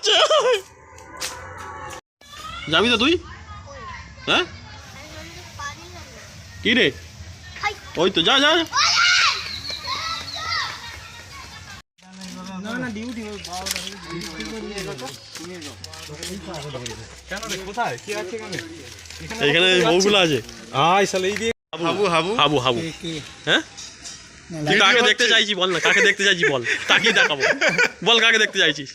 যাচ্ছে। যাবি তো তুই? হ্যাঁ কি রে? ওই তো যা যা। এখানে বউগুলো আছে। হাবু হাবু হাবু হাবু। হ্যাঁ তুই কাকে দেখতে চাইছি বল না, কাকে দেখতে চাইছি বল, তাকিয়ে দেখাবো। বল কাকে দেখতে চাইছিস?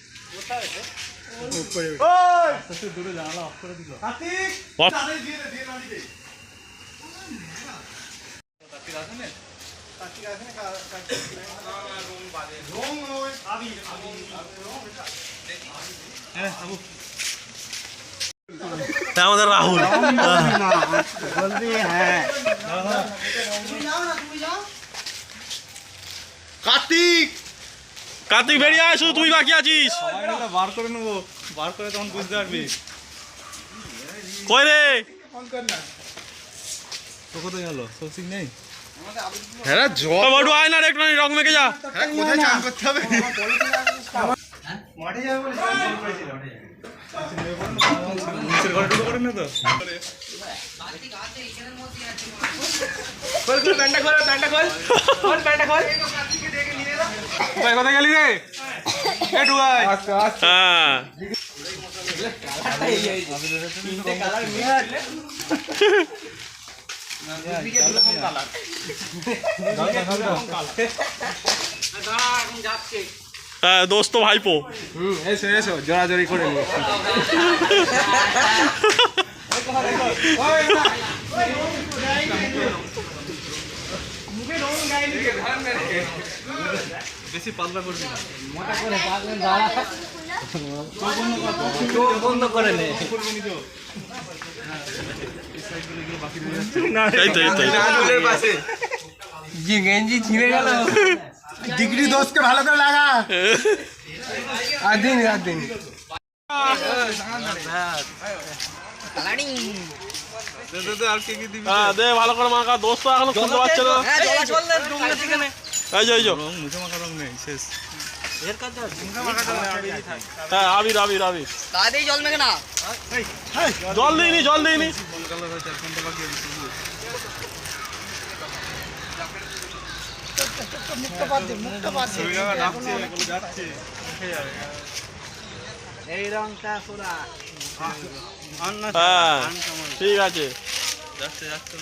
আমাদের রাহুল। কার্তিক কার্তিক বেরিয়ে আয়, শুধু তুই বাকি আছিস। বার করে নেবো, বার করে তখন বুঝতে পারবি। কই রে? তো কোথায় গেল? সৌসিক নেই। হ্যাঁ জল বড় আয় না রে, একটু রং মেখে যা। হ্যাঁ কোথায় চান করতে হবে? মাঠে যাবে বলে নিচের ঘরে ঢুকে পড়েন না তো। খোল খোল প্যান্টটা খোল, প্যান্টটা খোল, খোল প্যান্টটা খোল। কোথায় কোথায় গেলি রে? এ ঢুকাই। হ্যাঁ দোস্ত ভাইপো। এসো এসো জোরাজোরি করে নিয়ে। বেশি পাতলা করবি না, মোটা করে পাতলা দাঁড়া। চোখ বন্ধ করে নে। গেঞ্জি ছিঁড়ে গেল। ডিগ্রি দোষকে ভালো করে লাগা। আর দিন আর দিন দে ভালো করে মাখা, দোস্ত এখনো খুলতে পারছে না। এই যে মুখে মাখা রং নেই, শেষ। হ্যাঁ আবির আবির আবির। জল মেখে না, জল দিইনি জল দিইনি। এই রংটা পুরা হ্যাঁ ঠিক আছে। যাচ্ছে যাচ্ছে।